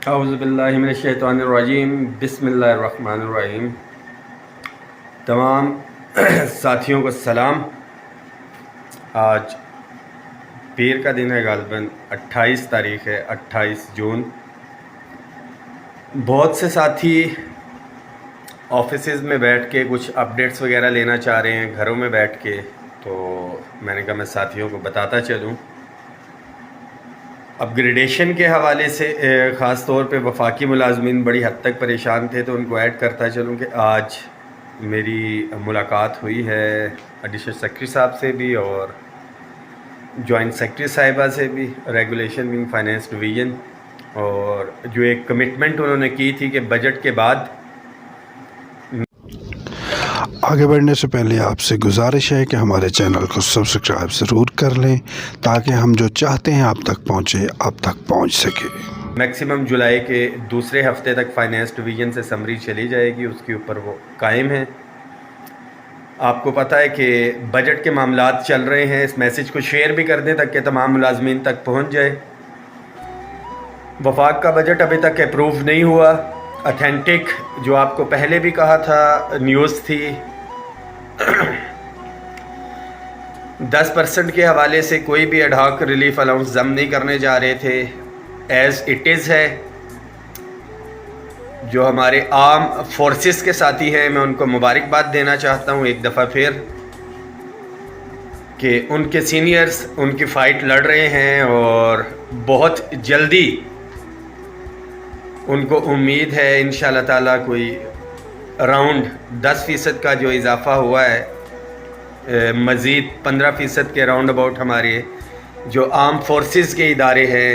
اعوذ باللہ من الشیطان الرجیم، بسم اللہ الرحمن الرحیم۔ تمام ساتھیوں کو سلام۔ آج پیر کا دن ہے، غالباً 28 تاریخ ہے، 28 جون۔ بہت سے ساتھی آفیسز میں بیٹھ کے کچھ اپڈیٹس وغیرہ لینا چاہ رہے ہیں گھروں میں بیٹھ کے، تو میں نے کہا میں ساتھیوں کو بتاتا چلوں۔ اپ گریڈیشن کے حوالے سے خاص طور پہ وفاقی ملازمین بڑی حد تک پریشان تھے، تو ان کو ایڈ کرتا چلوں کہ آج میری ملاقات ہوئی ہے ایڈیشنل سیکرٹری صاحب سے بھی اور جوائنٹ سیکرٹری صاحبہ سے بھی، ریگولیشن ونگ فائنینس ڈویژن، اور جو ایک کمٹمنٹ انہوں نے کی تھی کہ بجٹ کے بعد۔ آگے بڑھنے سے پہلے آپ سے گزارش ہے کہ ہمارے چینل کو سبسکرائب ضرور کر لیں تاکہ ہم جو چاہتے ہیں آپ تک پہنچے، آپ تک پہنچ سکے۔ میکسیمم جولائی کے دوسرے ہفتے تک فائنینس ڈویژن سے سمری چلی جائے گی، اس کے اوپر وہ قائم ہیں۔ آپ کو پتہ ہے کہ بجٹ کے معاملات چل رہے ہیں، اس میسج کو شیئر بھی کر دیں تاکہ تمام ملازمین تک پہنچ جائے۔ وفاق کا بجٹ ابھی تک اپروو نہیں ہوا۔ اتھینٹک جو آپ کو پہلے بھی کہا تھا نیوز تھی، 10% کے حوالے سے کوئی بھی ایڈہاک ریلیف الاؤنس ضم نہیں کرنے جا رہے تھے، ایز اٹ از ہے۔ جو ہمارے عام فورسز کے ساتھی ہیں، میں ان کو مبارکباد دینا چاہتا ہوں ایک دفعہ پھر، کہ ان کے سینئرز ان کی فائٹ لڑ رہے ہیں اور بہت جلدی ان کو امید ہے انشاءاللہ تعالیٰ کوئی اراؤنڈ 10% کا جو اضافہ ہوا ہے، مزید 15% کے راؤنڈ اباؤٹ ہمارے جو عام فورسز کے ادارے ہیں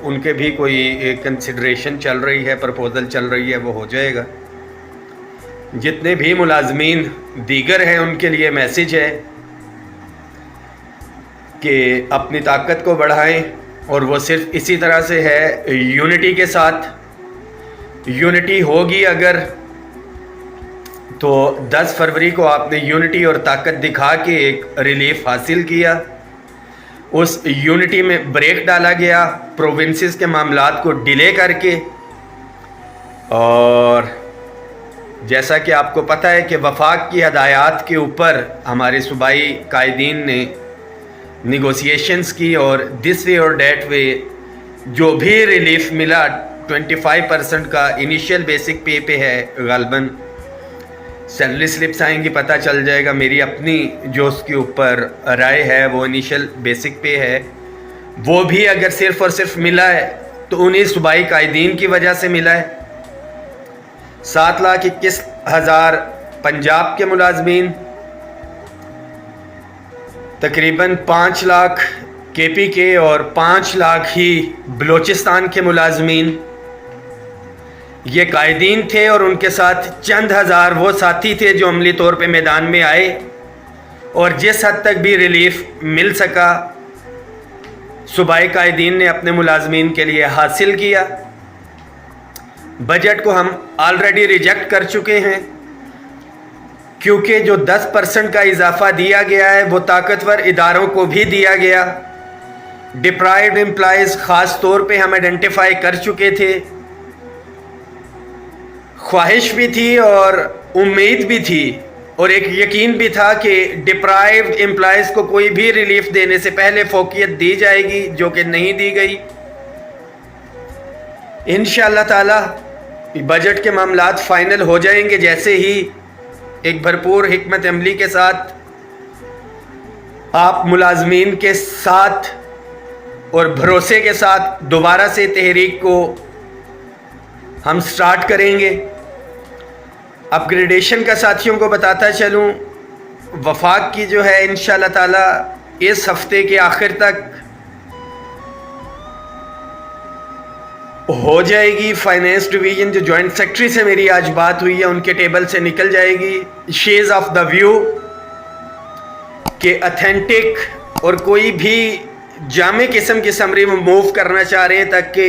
ان کے بھی کوئی کنسیڈریشن چل رہی ہے، پرپوزل چل رہی ہے، وہ ہو جائے گا۔ جتنے بھی ملازمین دیگر ہیں ان کے لیے میسیج ہے کہ اپنی طاقت کو بڑھائیں، اور وہ صرف اسی طرح سے ہے، یونٹی کے ساتھ۔ یونٹی ہوگی اگر تو 10 فروری کو آپ نے یونٹی اور طاقت دکھا کے ایک ریلیف حاصل کیا، اس یونٹی میں بریک ڈالا گیا پروونسز کے معاملات کو ڈیلے کر کے، اور جیسا کہ آپ کو پتہ ہے کہ وفاق کی ہدایات کے اوپر ہمارے صوبائی قائدین نے نیگوسیشنز کی، اور دس وے اور ڈیٹ وے جو بھی ریلیف ملا 25% کا انیشیل بیسک پے پہ ہے، غالباً سیلری سلپس آئیں گی پتہ چل جائے گا۔ میری اپنی جو اس کے اوپر رائے ہے وہ انیشیل بیسک پے ہے، وہ بھی اگر صرف اور صرف ملا ہے تو انہیں صوبائی قائدین کی وجہ سے ملا ہے۔ 7,21,000 پنجاب کے ملازمین، تقریباً 5 لاکھ کے پی کے اور 5 لاکھ ہی بلوچستان کے ملازمین یہ قائدین تھے، اور ان کے ساتھ چند ہزار وہ ساتھی تھے جو عملی طور پہ میدان میں آئے، اور جس حد تک بھی ریلیف مل سکا صوبائی قائدین نے اپنے ملازمین کے لیے حاصل کیا۔ بجٹ کو ہم آلریڈی ریجیکٹ کر چکے ہیں، کیونکہ جو 10% کا اضافہ دیا گیا ہے وہ طاقتور اداروں کو بھی دیا گیا۔ ڈپرائیوڈ امپلائیز خاص طور پہ ہم آئیڈینٹیفائی کر چکے تھے، خواہش بھی تھی اور امید بھی تھی، اور ایک یقین بھی تھا کہ ڈپرائیوڈ امپلائیز کو کوئی بھی ریلیف دینے سے پہلے فوقیت دی جائے گی، جو کہ نہیں دی گئی۔ انشاءاللہ تعالی بجٹ کے معاملات فائنل ہو جائیں گے جیسے ہی ایک بھرپور حکمت عملی کے ساتھ آپ ملازمین کے ساتھ اور بھروسے کے ساتھ دوبارہ سے تحریک کو ہم سٹارٹ کریں گے۔ اپ گریڈیشن کا ساتھیوں کو بتاتا چلوں، وفاق کی جو ہے انشاءاللہ تعالی اس ہفتے کے آخر تک ہو جائے گی۔ فائنینس ڈویژن جو جوائنٹ سیکرٹری سے میری آج بات ہوئی ہے ان کے ٹیبل سے نکل جائے گی۔ شیز آف دا ویو کہ اتھینٹک اور کوئی بھی جامع قسم کی سمری میں موو کرنا چاہ رہے ہیں تک کہ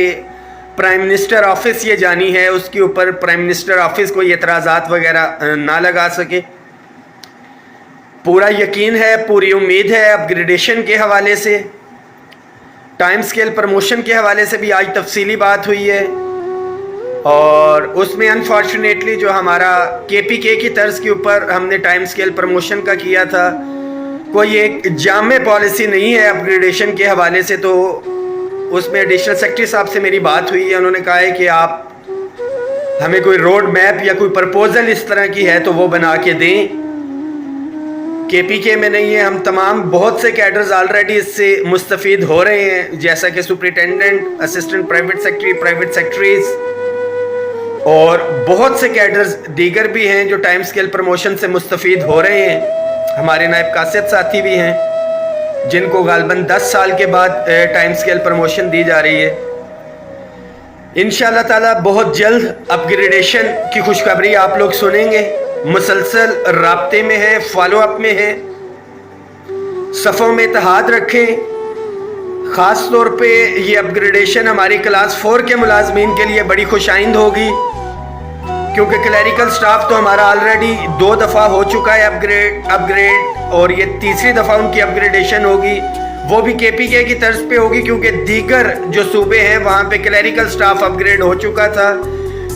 پرائم منسٹر آفس یہ جانی ہے، اس کے اوپر پرائم منسٹر آفس کوئی اعتراضات وغیرہ نہ لگا سکے۔ پورا یقین ہے، پوری امید ہے۔ اپ گریڈیشن کے حوالے سے، ٹائم سکیل پروموشن کے حوالے سے بھی آج تفصیلی بات ہوئی ہے۔ اور اس میں انفارچونیٹلی جو ہمارا KPK کی طرز کے اوپر ہم نے ٹائم سکیل پروموشن کا کیا تھا، کوئی ایک جامع پالیسی نہیں ہے اپ گریڈیشن کے حوالے سے. تو اس میں ایڈیشنل سیکرٹری صاحب سے میری بات ہوئی ہے، انہوں نے کہا ہے کہ آپ ہمیں کوئی روڈ میپ یا کوئی پرپوزل اس طرح کی ہے تو وہ بنا کے دیں. KPK میں نہیں ہے، ہم تمام بہت سے کیڈرز آلریڈی اس سے مستفید ہو رہے ہیں، جیسا کہ superintendent, assistant private secretary, private secretaries اور بہت سے کیڈرز دیگر بھی ہیں جو ٹائم سکیل پروموشن سے مستفید ہو رہے ہیں. ہمارے نائب قاصد ساتھی بھی ہیں جن کو غالباً 10 سال کے بعد ٹائم سکیل پروموشن دی جا رہی ہے. انشاءاللہ تعالی بہت جلد اپ گریڈیشن کی خوشخبری آپ لوگ سنیں گے. مسلسل رابطے میں ہیں، فالو اپ میں ہیں. صفوں میں اتحاد رکھیں. خاص طور پہ یہ اپ گریڈیشن ہماری کلاس 4 کے ملازمین کے لیے بڑی خوش آئند ہوگی، کیونکہ کلیریکل سٹاف تو ہمارا آلریڈی 2 دفعہ ہو چکا ہے اپ گریڈ اور یہ تیسری دفعہ ان کی اپ گریڈیشن ہوگی. وہ بھی KPK کی طرز پہ ہوگی، کیونکہ دیگر جو صوبے ہیں وہاں پہ کلیریکل سٹاف اپ گریڈ ہو چکا تھا.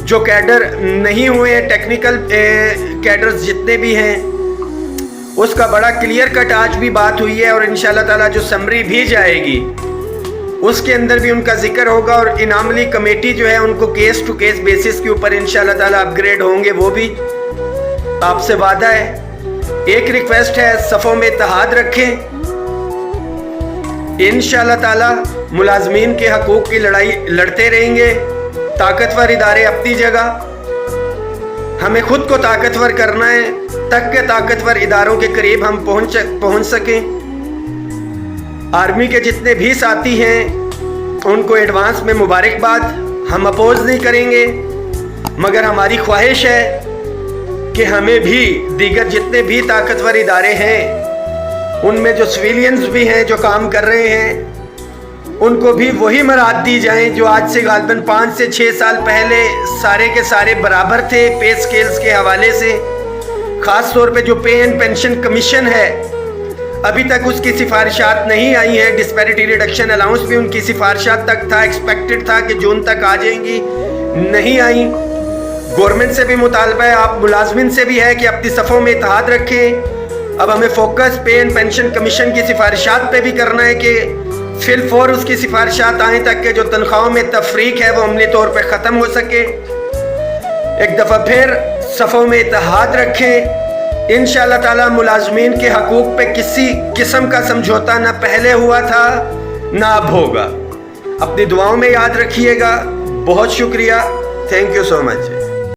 جو کیڈر نہیں ہوئے ہیں، ٹیکنیکل کیڈرز جتنے بھی ہیں، اس کا بڑا کلیئر کٹ آج بھی بات ہوئی ہے. اور انشاءاللہ تعالیٰ جو سمری بھی جائے گی اس کے اندر بھی ان کا ذکر ہوگا. اور انعاملی کمیٹی جو ہے ان کو کیس ٹو کیس بیسس کے اوپر انشاءاللہ تعالیٰ اپ گریڈ ہوں گے. وہ بھی آپ سے وعدہ ہے. ایک ریکویسٹ ہے، صفوں میں اتحاد رکھیں. انشاءاللہ تعالیٰ ملازمین کے حقوق کی لڑائی لڑتے رہیں گے. طاقتور ادارے اپنی جگہ، ہمیں خود کو طاقتور کرنا ہے تک کہ طاقتور اداروں کے قریب ہم پہنچ سکیں. آرمی کے جتنے بھی ساتھی ہیں ان کو ایڈوانس میں مبارکباد. ہم اپوز نہیں کریں گے، مگر ہماری خواہش ہے کہ ہمیں بھی دیگر جتنے بھی طاقتور ادارے ہیں ان میں جو سویلینز بھی ہیں جو کام کر رہے ہیں ان کو بھی وہی مراد دی جائیں جو آج سے غالباً 5 سے 6 سال پہلے سارے کے سارے برابر تھے پے سکیلز کے حوالے سے. خاص طور پہ جو پے اینڈ پینشن کمیشن ہے ابھی تک اس کی سفارشات نہیں آئی ہیں. ڈسپیرٹی ریڈکشن الاؤنس بھی ان کی سفارشات تک تھا، ایکسپیکٹڈ تھا کہ جون تک آ جائیں گی، نہیں آئیں. گورنمنٹ سے بھی مطالبہ ہے، آپ ملازمین سے بھی ہے کہ اپنی صفوں میں اتحاد رکھیں. اب ہمیں focus pay and pension commission کی سفارشات پہ بھی کرنا ہے کہ فی الفور اس کی سفارشات آئیں تک کہ جو تنخواہوں میں تفریق ہے وہ عملی طور پہ ختم ہو سکے. ایک دفعہ پھر صفوں میں اتحاد رکھیں. انشاءاللہ تعالی ملازمین کے حقوق پہ کسی قسم کا سمجھوتا نہ پہلے ہوا تھا نہ اب ہوگا. اپنی دعاؤں میں یاد رکھیے گا. بہت شکریہ. Thank you so much.